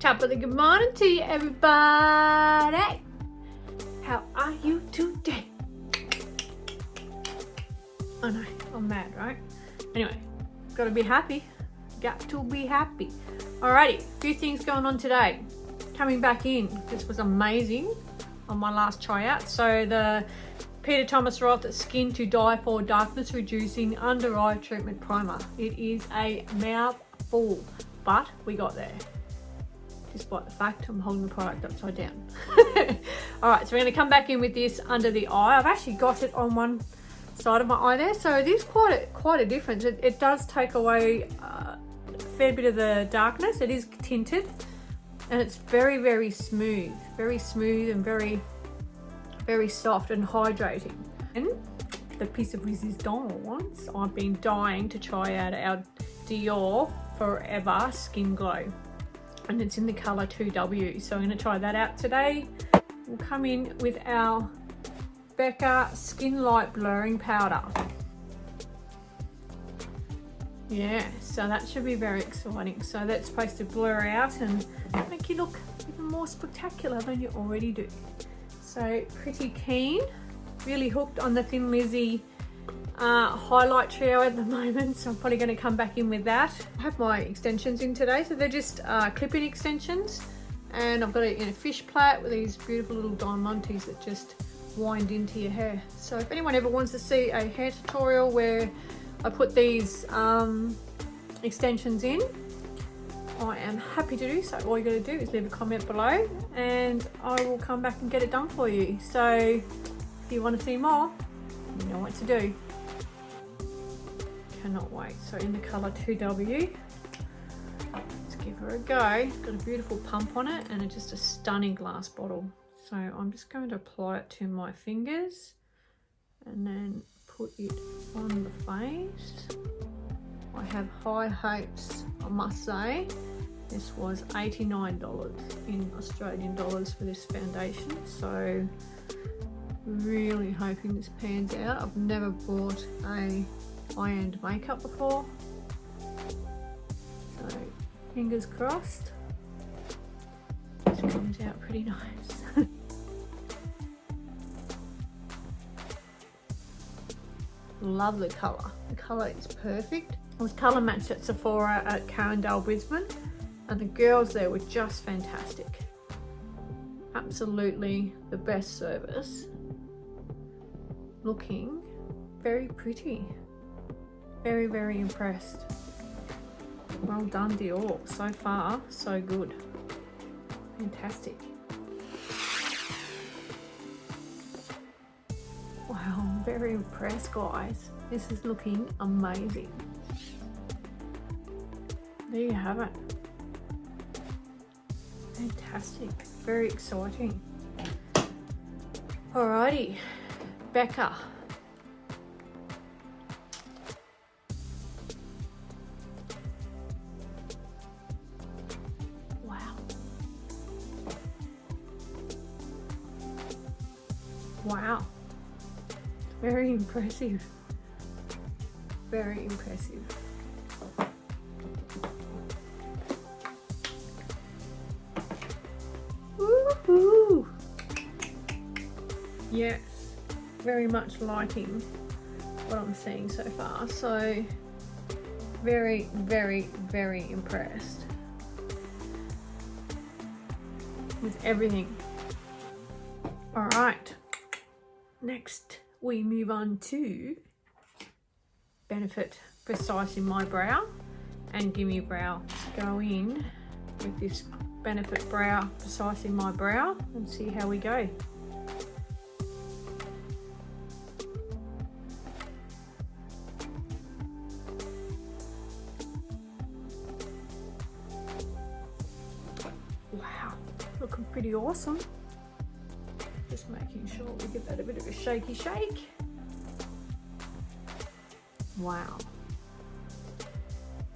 Top of the good morning to you, everybody. How are you today? Oh no, I'm mad, right? Anyway, gotta be happy. Got to be happy. Alrighty, a few things going on today. Coming back in, this was amazing on my last tryout. So the Peter Thomas Roth Skin to Die For Darkness Reducing Under Eye Treatment Primer. It is a mouthful, but we got there. Despite the fact I'm holding the product upside down. Alright, so we're going to come back in with this under the eye. I've actually got it on one side of my eye there, so it is quite a difference. It does take away a fair bit of the darkness. It is tinted and it's very, very smooth and very soft and hydrating. And the piece of resistance, I've been dying to try out our Dior Forever Skin Glow. And it's in the colour 2W. So I'm going to try that out today. We'll come in with our Becca Skin Light Blurring Powder. Yeah, so that should be very exciting. So that's supposed to blur out and make you look even more spectacular than you already do. So pretty keen. Really hooked on the Thin Lizzy highlight trio at the moment, so I'm probably going to come back in with that. I have my extensions in today, so they're just clip-in extensions, and I've got it in a fish plait with these beautiful little diamantes that just wind into your hair. So if anyone ever wants to see a hair tutorial where I put these extensions in, I am happy to do so. All you got to do is leave a comment below and I will come back and get it done for you. So if you want to see more, you know what to do. Cannot wait. So in the colour 2W, let's give her a go. Got a beautiful pump on it and just a stunning glass bottle. So I'm just going to apply it to my fingers and then put it on the face. I have high hopes, I must say. This was $89 in Australian dollars for this foundation, so really hoping this pans out. I've never bought a high-end makeup before, so fingers crossed this comes out pretty nice. Love the colour. The colour is perfect. It was colour matched at Sephora at Carindale, Brisbane, and the girls there were just fantastic. Absolutely the best service. Looking very pretty. Very, very impressed. Well done, Dior. So far, so good. Fantastic. Wow, I'm very impressed, guys. This is looking amazing. There you have it. Fantastic. Very exciting. Alrighty, Becca. Wow. Wow. Very impressive. Very impressive. Woohoo! Yes, very much liking what I'm seeing so far. So very, very, very impressed with everything. All right, next we move on to Benefit Precise in My Brow and Gimme Brow. Go in with this Benefit Brow Precise in My Brow and see how we go. Wow, looking pretty awesome. Just making sure we give that a bit of a shaky shake. Wow.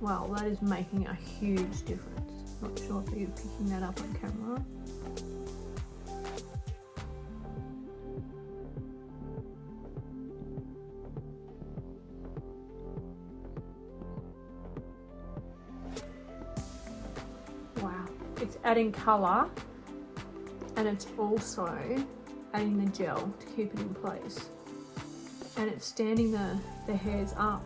Wow, that is making a huge difference. Not sure if you're picking that up on camera. Wow, it's adding colour and it's also adding the gel to keep it in place. And it's standing the hairs up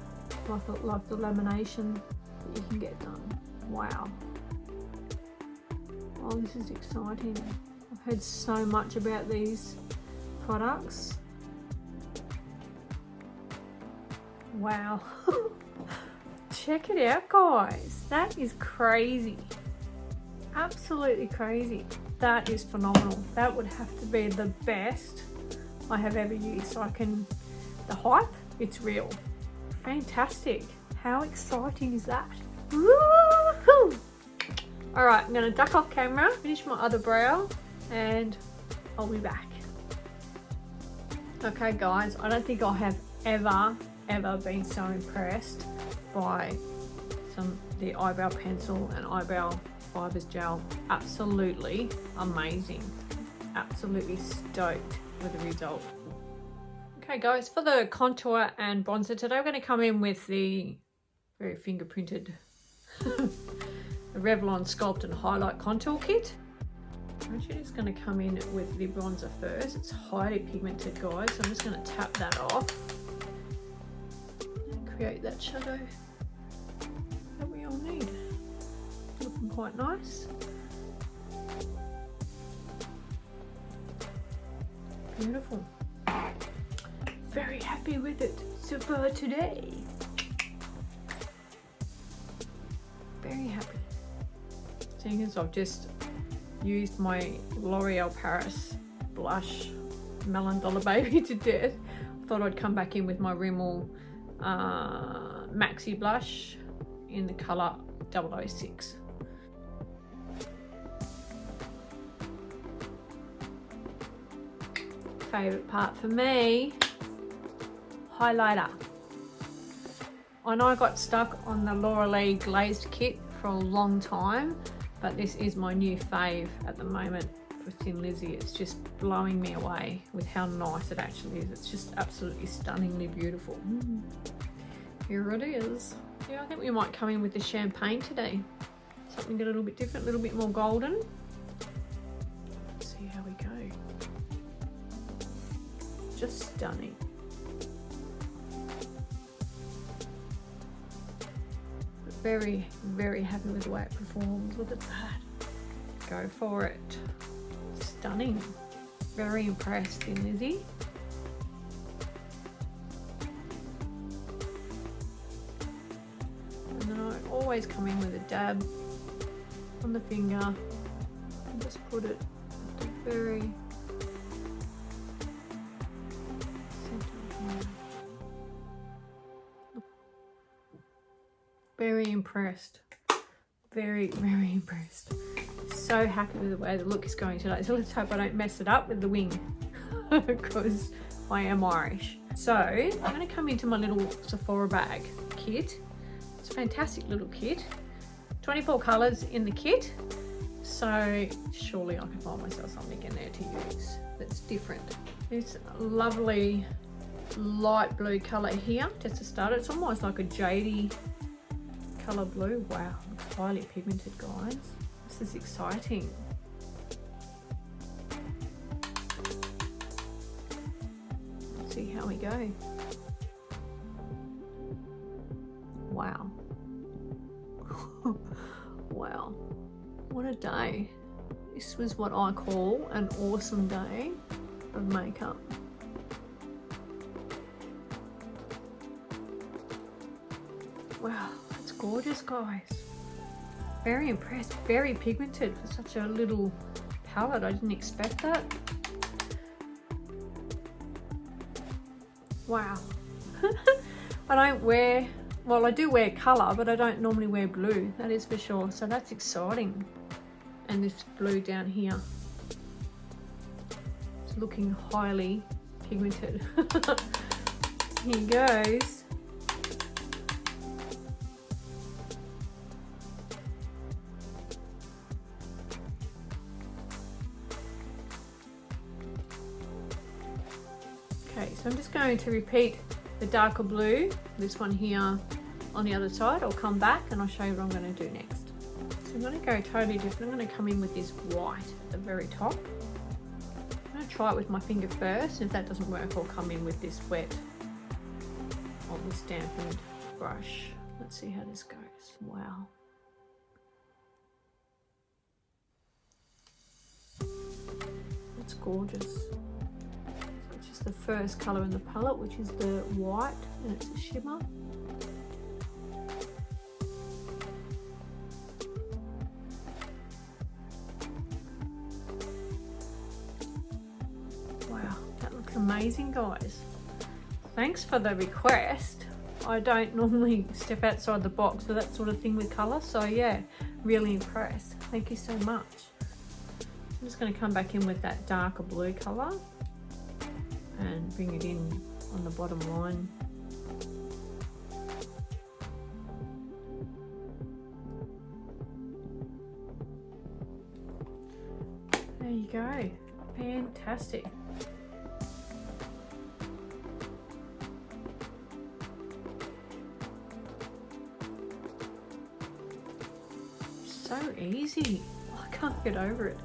like the lamination that you can get done. Wow. Oh, this is exciting. I've heard so much about these products. Wow. Check it out, guys. That is crazy. Absolutely crazy. That is phenomenal. That would have to be the best I have ever used. So the hype, it's real. Fantastic. How exciting is that? Woohoo! All right, I'm gonna duck off camera, finish my other brow, and I'll be back. Okay guys, I don't think I have ever been so impressed by the eyebrow pencil and eyebrow fibers gel. Absolutely amazing. Absolutely stoked with the result. Okay guys, for the contour and bronzer today, we're going to come in with the very fingerprinted Revlon Sculpt and Highlight Contour Kit. I'm actually just going to come in with the bronzer first. It's highly pigmented, guys, so I'm just going to tap that off and create that shadow that we all need. Looking quite nice. Beautiful. Very happy with it so far today. Very happy. Seeing as I've just used my L'Oreal Paris blush Melon Dollar Baby to death, I thought I'd come back in with my Rimmel Maxi blush in the colour 006. Favourite part for me, highlighter. I know I got stuck on the Laura Lee glazed kit for a long time, but this is my new fave at the moment for Thin Lizzy. It's just blowing me away with how nice it actually is. It's just absolutely stunningly beautiful. Here it is. Yeah, I think we might come in with the champagne today. Something a little bit different, a little bit more golden. Let's see how we go. Just stunning. Very, very happy with the way it performs. Look at that. Go for it. Stunning. Very impressed in Lizzy. And then I always come in with a dab on the finger and just put it at the very center. Very impressed. Very, very impressed. So happy with the way the look is going today. So let's hope I don't mess it up with the wing because I am Irish. So I'm going to come into my little Sephora bag kit. It's a fantastic little kit. 24 colours in the kit. So surely I can find myself something in there to use that's different. This lovely light blue colour here, just to start. It's almost like a jadey colour blue. Wow, it's highly pigmented, guys. This is exciting. Let's see how we go. Wow. Wow, what a day. This was what I call an awesome day of makeup. Wow, that's gorgeous, guys. Very impressed. Very pigmented for such a little palette. I didn't expect that. Wow. I don't wear, well, I do wear colour, but I don't normally wear blue, that is for sure. So that's exciting. And this blue down here, it's looking highly pigmented. Here goes. Okay, so I'm just going to repeat the darker blue, this one here on the other side. I'll come back and I'll show you what I'm going to do next. So I'm going to go totally different. I'm going to come in with this white at the very top. I'm going to try it with my finger first. If that doesn't work, I'll come in with this wet or this dampened brush. Let's see how this goes. Wow. That's gorgeous. It's just the first colour in the palette, which is the white, and it's a shimmer. Wow, that looks amazing, guys. Thanks for the request. I don't normally step outside the box for that sort of thing with colour, so yeah, really impressed. Thank you so much. I'm just going to come back in with that darker blue colour and bring it in on the bottom line. There you go. Fantastic. So easy. I can't get over it.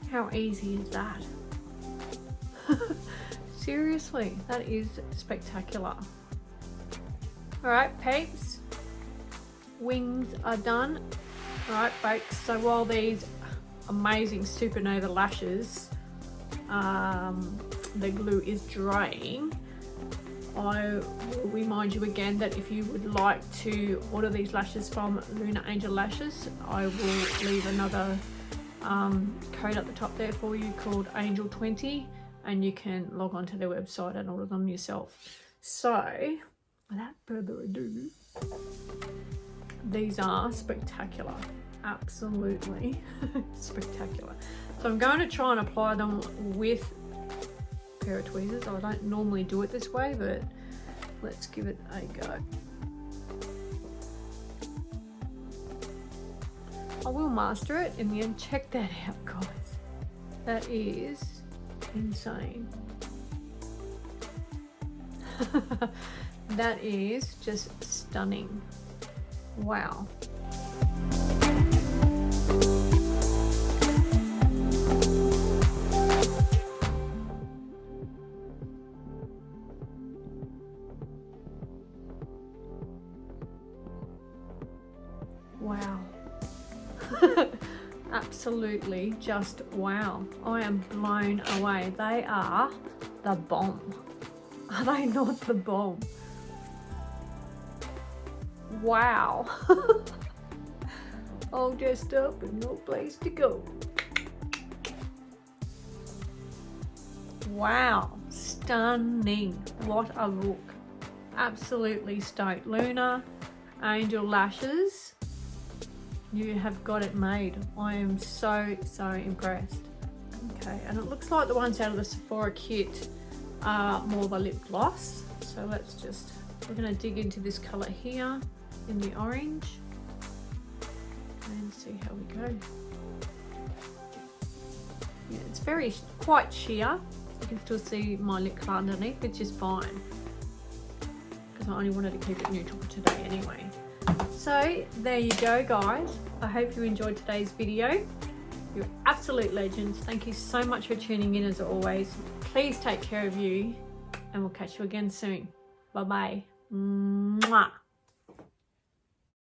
How easy is that? Seriously, that is spectacular. Alright peeps, wings are done. Alright folks, so while these amazing supernova lashes, the glue is drying, I will remind you again that if you would like to order these lashes from Lunar Angel Lashes, I will leave another code at the top there for you called Angel20, and you can log on to their website and order them yourself. So without further ado, these are spectacular, absolutely spectacular. So I'm going to try and apply them with a pair of tweezers. I don't normally do it this way, but let's give it a go. I will master it in the end. Check that out, guys. That is insane. That is just stunning. Wow. Wow. Absolutely just wow. I am blown away. They are the bomb. Are they not the bomb? Wow. All dressed up and no place to go. Wow. Stunning. What a look. Absolutely stoked. Lunar Angel Lashes. You have got it made. I am so impressed. Okay, and it looks like the ones out of the Sephora kit are more of a lip gloss. So let's just, we're going to dig into this colour here in the orange and see how we go. Yeah, it's quite sheer. You can still see my lip colour underneath, which is fine because I only wanted to keep it neutral for today anyway. So there you go, guys. I hope you enjoyed today's video. You're absolute legends. Thank you so much for tuning in as always. Please take care of you and we'll catch you again soon. Bye bye. Mwah.